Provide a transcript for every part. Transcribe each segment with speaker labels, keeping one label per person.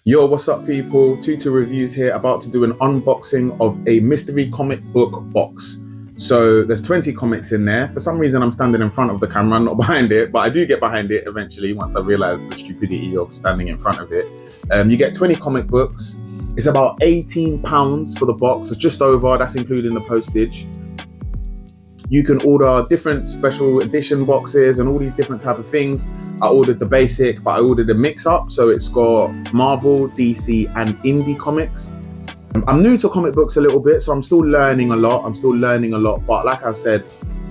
Speaker 1: Yo, what's up, people? Tutor Reviews here, about to do an unboxing of a mystery comic book box. So there's 20 comics in there. For some reason, I'm standing in front of the camera, not behind it, but I do get behind it eventually once I realize the stupidity of standing in front of it. You get 20 comic books. It's about £18 for the box. It's just over, that's including the postage. You can order different special edition boxes and all these different type of things. I ordered the basic, but I ordered a mix up. So it's got Marvel, DC and indie comics. I'm new to comic books a little bit, so I'm still learning a lot. But like I said,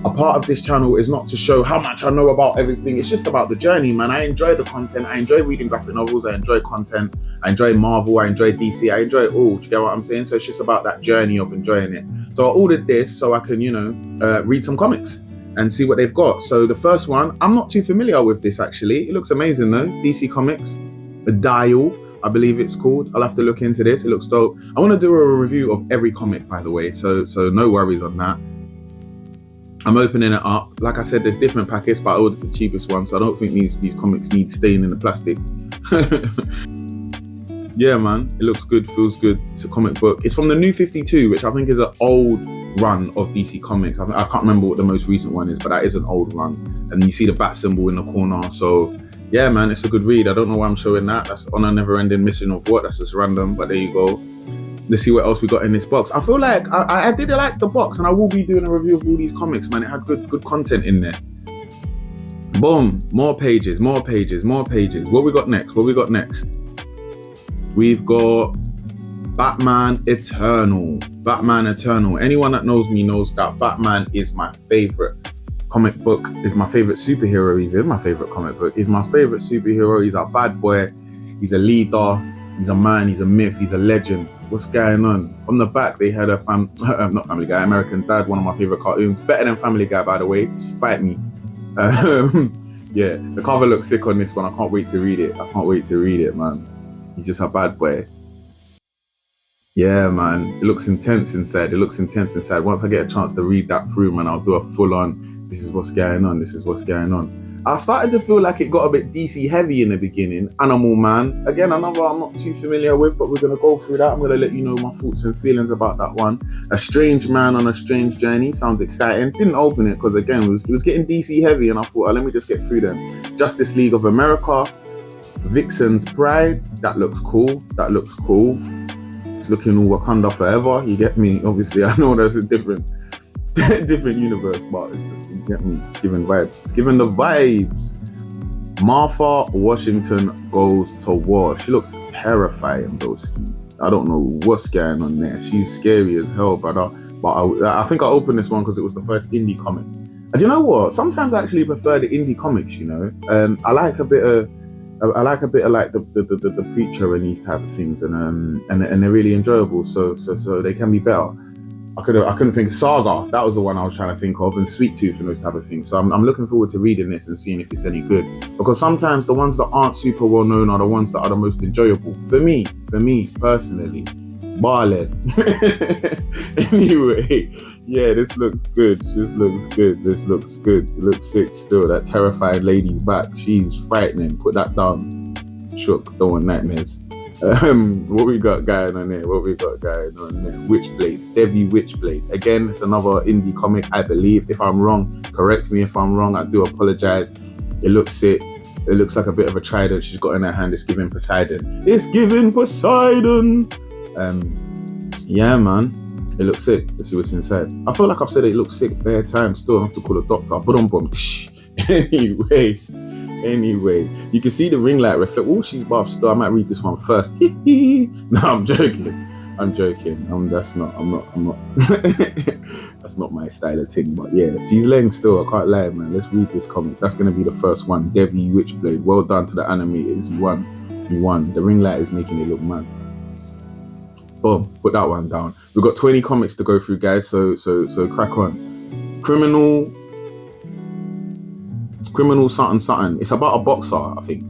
Speaker 1: a part of this channel is not to show how much I know about everything. It's just about the journey, man. I enjoy the content. I enjoy reading graphic novels. I enjoy content. I enjoy Marvel. I enjoy DC. I enjoy it all. Do you get what I'm saying? So it's just about that journey of enjoying it. So I ordered this so I can, read some comics and see what they've got. So the first one, I'm not too familiar with this actually. It looks amazing though. DC Comics, a Dial, I believe it's called. I'll have to look into this. It looks dope. I want to do a review of every comic, by the way. So no worries on that. I'm opening it up. Like I said, there's different packets, but I ordered the cheapest one, so I don't think these comics need staying in the plastic. Yeah, man, it looks good, feels good. It's a comic book. It's from the New 52, which I think is an old run of DC Comics. I can't remember what the most recent one is, but that is an old run. And you see the bat symbol in the corner. So yeah, man, it's a good read. I don't know why I'm showing that. That's on a never-ending mission of what? That's just random, but there you go. Let's see what else we got in this box. I feel like I did like the box, and I will be doing a review of all these comics, man. It had good content in there. Boom, more pages. What we got next? We've got Batman Eternal. Anyone that knows me knows that Batman is my favorite comic book, is my favorite superhero, even my favorite comic book. He's my favorite superhero. He's a bad boy. He's a leader. He's a man. He's a myth. He's a legend. What's going on? On the back, they had a not Family Guy, American Dad, one of my favorite cartoons. Better than Family Guy, by the way. Fight me. Yeah, the cover looks sick on this one. I can't wait to read it, man. He's just a bad boy. Yeah, man. It looks intense inside. Once I get a chance to read that through, man, I'll do a full on, this is what's going on. I started to feel like it got a bit DC heavy in the beginning. Animal Man, again, another I'm not too familiar with, but we're going to go through that. I'm going to let you know my thoughts and feelings about that one. A Strange Man on a Strange Journey, sounds exciting. Didn't open it because, again, it was getting DC heavy, and I thought, let me just get through them. Justice League of America, Vixen's Pride, that looks cool. It's looking all Wakanda forever, you get me? Obviously, I know that's a different universe, but it's just, you get me? It's giving vibes. It's giving the vibes. Martha Washington Goes to War. She looks terrifying, broski. I don't know what's going on there. She's scary as hell, brother. But I think I opened this one because it was the first indie comic. And do you know what? Sometimes I actually prefer the indie comics, I like a bit of like the Preacher and these type of things, and they're really enjoyable. So they can be better. I couldn't think of Saga. That was the one I was trying to think of, and Sweet Tooth and those type of things. So I'm looking forward to reading this and seeing if it's any good. Because sometimes the ones that aren't super well known are the ones that are the most enjoyable. For me personally. Barlet. Anyway, yeah, this looks good. It looks sick still. That terrified lady's back. She's frightening. Put that down. Shook. Don't want nightmares. What we got going on there? Witchblade. Devi Witchblade. Again, it's another indie comic, I believe. If I'm wrong, correct me if I'm wrong. I do apologize. It looks sick. It looks like a bit of a trident she's got in her hand. It's giving Poseidon. Yeah, man. It looks sick. Let's see what's inside. I feel like I've said it looks sick bare time. Still, I have to call a doctor. Boom. Anyway, you can see the ring light reflect. Oh, she's buff still. I might read this one first. No, I'm joking. That's not. That's not my style of thing. But yeah, she's laying still. I can't lie, man. Let's read this comic. That's gonna be the first one. Devi Witchblade. Well done to the animators. You won. The ring light is making it look mad. Boom. Put that one down. We've got 20 comics to go through, guys. So crack on. Criminal something. It's about a boxer, I think.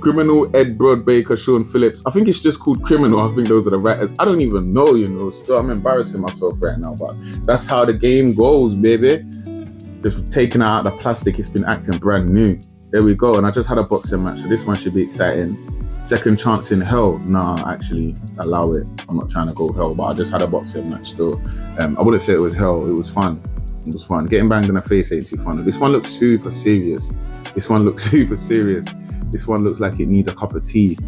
Speaker 1: Criminal, Ed Broadbaker, Sean Phillips. I think it's just called Criminal. I think those are the writers. I don't even know, Still, I'm embarrassing myself right now, but that's how the game goes, baby. Just taking out the plastic. It's been acting brand new. There we go. And I just had a boxing match, so this one should be exciting. Second Chance in Hell. Nah, actually, allow it. I'm not trying to go hell, but I just had a boxing match still. I wouldn't say it was hell. It was fun. It was fun. Getting banged in the face ain't too fun. This one looks super serious. This one looks super serious. This one looks like it needs a cup of tea.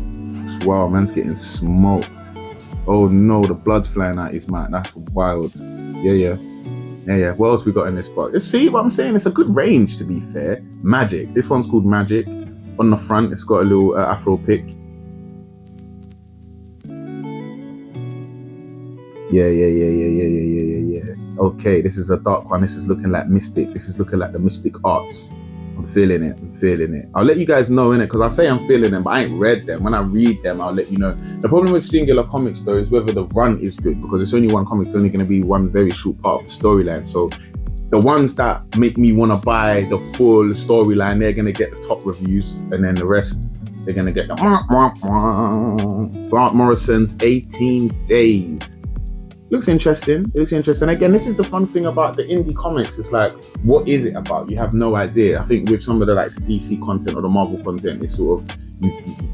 Speaker 1: Wow, man's getting smoked. Oh no, the blood's flying out his mouth. That's wild. Yeah. What else we got in this box? See what I'm saying? It's a good range, to be fair. Magic. This one's called Magic. On the front, it's got a little afro pick. Yeah. Okay, this is a dark one. This is looking like Mystic. This is looking like the Mystic Arts. I'm feeling it. I'll let you guys know, innit? Because I say I'm feeling them, but I ain't read them. When I read them, I'll let you know. The problem with Singular Comics, though, is whether the run is good, because it's only one comic. It's only going to be one very short part of the storyline. So the ones that make me want to buy the full storyline, they're going to get the top reviews. And then the rest, they're going to get the Grant Morrison's 18 Days. Looks interesting. Again, this is the fun thing about the indie comics. It's like, what is it about? You have no idea. I think with some of the like the DC content or the Marvel content, it's sort of,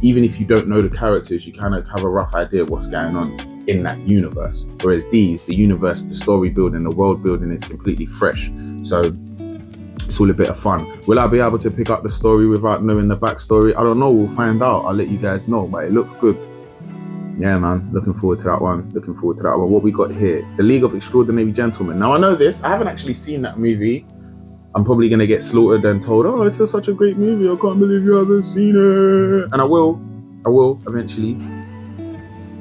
Speaker 1: even if you don't know the characters, you kind of have a rough idea of what's going on in that universe. Whereas the universe, the story building, the world building is completely fresh. So it's all a bit of fun. Will I be able to pick up the story without knowing the backstory? I don't know. We'll find out. I'll let you guys know, but it looks good. Yeah, man, looking forward to that one. What we got here? The League of Extraordinary Gentlemen. Now, I know this. I haven't actually seen that movie. I'm probably going to get slaughtered and told, oh, it's such a great movie. I can't believe you haven't seen it. And I will eventually.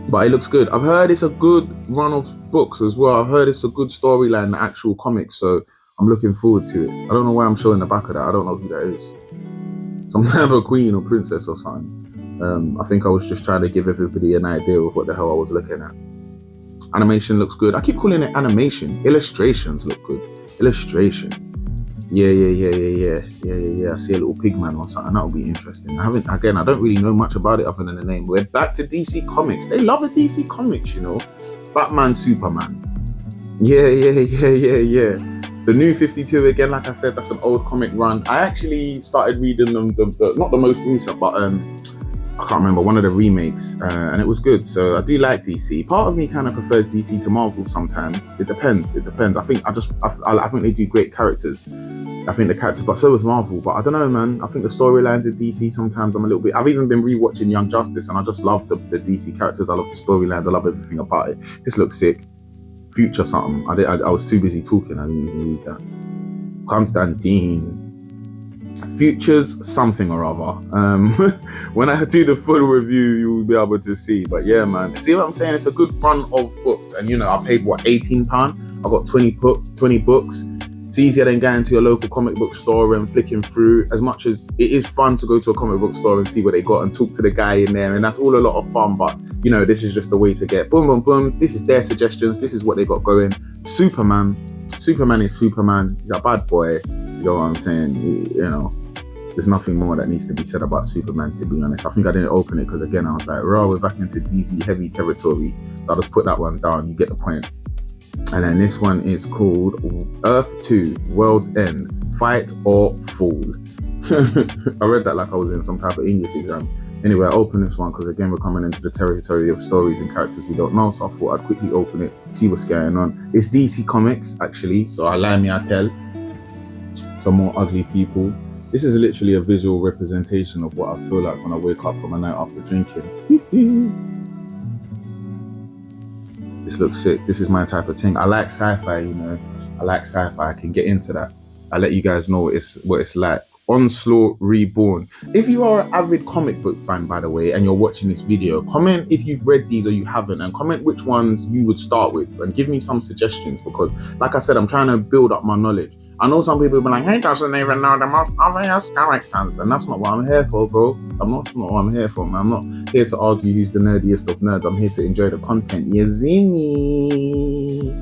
Speaker 1: But it looks good. I've heard it's a good run of books as well. I've heard it's a good storyline, the actual comics. So I'm looking forward to it. I don't know why I'm showing the back of that. I don't know who that is. Some type of queen or princess or something. I think I was just trying to give everybody an idea of what the hell I was looking at. Animation looks good. I keep calling it animation. Illustrations look good. Illustrations. Yeah. I see a little pig man or something. That'll be interesting. I don't really know much about it other than the name. We're back to DC Comics. They love a DC Comics, you know. Batman, Superman. Yeah. The New 52 again, like I said, that's an old comic run. I actually started reading them, not the most recent, but I can't remember, one of the remakes, and it was good. So I do like DC. Part of me kind of prefers DC to Marvel sometimes. It depends. I think they do great characters. I think the characters, but so is Marvel. But I don't know, man. I think the storylines in DC sometimes I'm a little bit. I've even been rewatching Young Justice, and I just love the DC characters. I love the storylines. I love everything about it. This looks sick. Future something. I was too busy talking. I didn't even read that. Constantine. Futures something or other. When I do the full review, you will be able to see. But yeah, man, see what I'm saying? It's a good run of books, and I paid what, £18. I got 20 books. It's easier than going to your local comic book store and flicking through. As much as it is fun to go to a comic book store and see what they got and talk to the guy in there, and that's all a lot of fun. But this is just a way to get boom. This is their suggestions. This is what they got going. Superman is Superman. He's a bad boy. You know what I'm saying? There's nothing more that needs to be said about Superman, to be honest. I think I didn't open it because, again, I was like, we're back into DC heavy territory. So I'll just put that one down. You get the point. And then this one is called Earth 2, World's End, Fight or Fall. I read that like I was in some type of English exam. Anyway, I opened this one because, again, we're coming into the territory of stories and characters we don't know. So I thought I'd quickly open it, see what's going on. It's DC Comics, actually. So I tell. Some more ugly people. This is literally a visual representation of what I feel like when I wake up from a night after drinking. This looks sick. This is my type of thing. I like sci-fi, I like sci-fi. I can get into that. I'll let you guys know what it's like. Onslaught Reborn. If you are an avid comic book fan, by the way, and you're watching this video, comment if you've read these or you haven't, and comment which ones you would start with, and give me some suggestions, because like I said, I'm trying to build up my knowledge. I know some people will be like, he doesn't even know the most obvious characters, and that's not what I'm here for, bro. That's not what I'm here for, man. I'm not here to argue who's the nerdiest of nerds. I'm here to enjoy the content. You see me?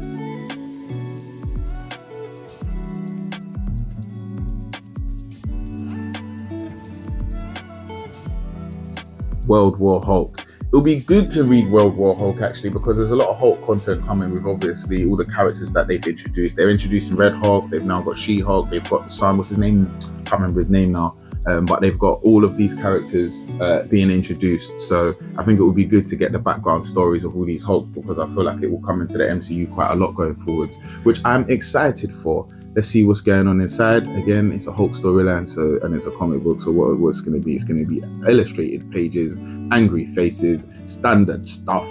Speaker 1: World War Hulk. It'll be good to read World War Hulk, actually, because there's a lot of Hulk content coming with, obviously, all the characters that they've introduced. They're introducing Red Hulk, they've now got She-Hulk, they've got the son, what's his name? I can't remember his name now. but they've got all of these characters being introduced. So I think it would be good to get the background stories of all these Hulk, because I feel like it will come into the MCU quite a lot going forward, which I'm excited for. Let's see what's going on inside. Again, it's a Hulk storyline, and it's a comic book. So what's going to be? It's going to be illustrated pages, angry faces, standard stuff.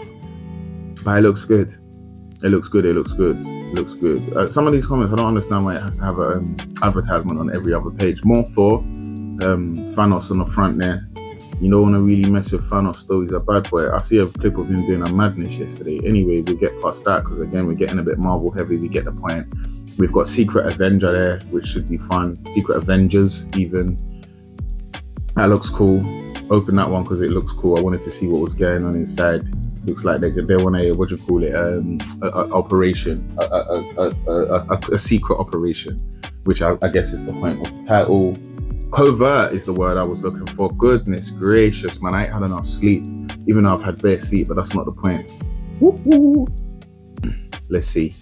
Speaker 1: But it looks good. It looks good. It looks good. It looks good. Some of these comments, I don't understand why it has to have an advertisement on every other page. More Thor, Thanos on the front there. You don't want to really mess with Thanos though, he's a bad boy. I see a clip of him doing a madness yesterday. Anyway, we'll get past that because again, we're getting a bit Marvel heavy. We get the point. We've got Secret Avenger there, which should be fun. Secret Avengers even. That looks cool. Open that one because it looks cool. I wanted to see what was going on inside. Looks like they want a, what do you call it, operation, a secret operation, which I guess is the point of the title. Covert is the word I was looking for. Goodness gracious, man, I ain't had enough sleep, even though I've had bare sleep, but that's not the point. Woo-hoo. Let's see.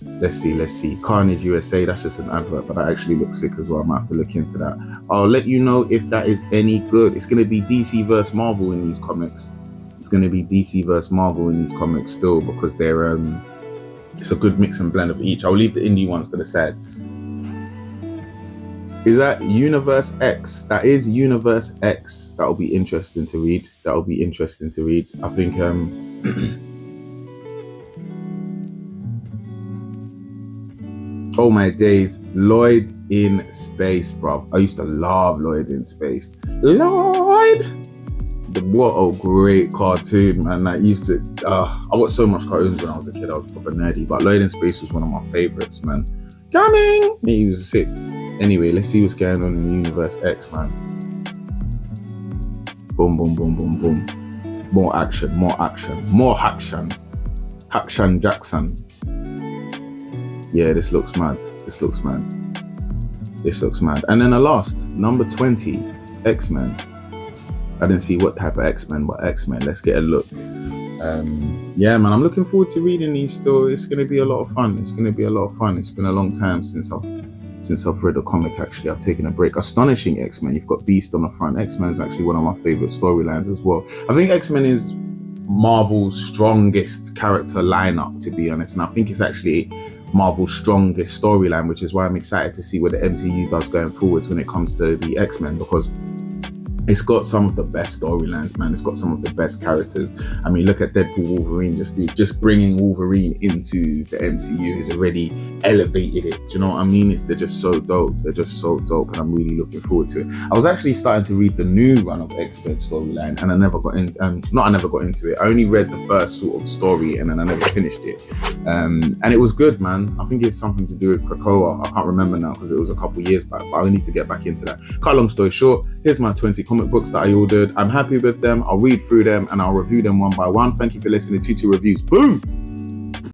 Speaker 1: Carnage USA, that's just an advert, but that actually looks sick as well. I might have to look into that. I'll let you know if that is any good. It's going to be DC versus Marvel in these comics. It's going to be DC versus Marvel in these comics still, because they're it's a good mix and blend of each. I'll leave the indie ones to the side. Is that Universe X? That is Universe X. That'll be interesting to read. I think oh my days, Lloyd in Space, bruv. I used to love Lloyd in Space. Lloyd! What a great cartoon, man. I watched so much cartoons when I was a kid. I was proper nerdy, but Lloyd in Space was one of my favorites, man. Coming! He was sick. Anyway, let's see what's going on in Universe X, man. Boom, boom, boom, boom, boom. More action. Action Jackson. Yeah, this looks mad. And then the last, number 20, X-Men. I didn't see what type of X-Men, but X-Men. Let's get a look. Yeah, man, I'm looking forward to reading these stories. It's going to be a lot of fun. It's been a long time since I've read a comic, actually. I've taken a break. Astonishing X-Men. You've got Beast on the front. X-Men is actually one of my favorite storylines as well. I think X-Men is Marvel's strongest character lineup, to be honest. And I think it's actually Marvel's strongest storyline, which is why I'm excited to see what the MCU does going forwards when it comes to the X-Men, because it's got some of the best storylines, man. It's got some of the best characters. I mean, look at Deadpool Wolverine. Just bringing Wolverine into the MCU has already elevated it. Do you know what I mean? They're just so dope. And I'm really looking forward to it. I was actually starting to read the new run of X-Men storyline, and I never got into it. I only read the first sort of story, and then I never finished it. And it was good, man. I think it's something to do with Krakoa. I can't remember now because it was a couple years back, but I need to get back into that. Cut a long story short, here's my 20 comic books that I ordered. I'm happy with them. I'll read through them and I'll review them one by one. Thank you for listening to 2 reviews. Boom!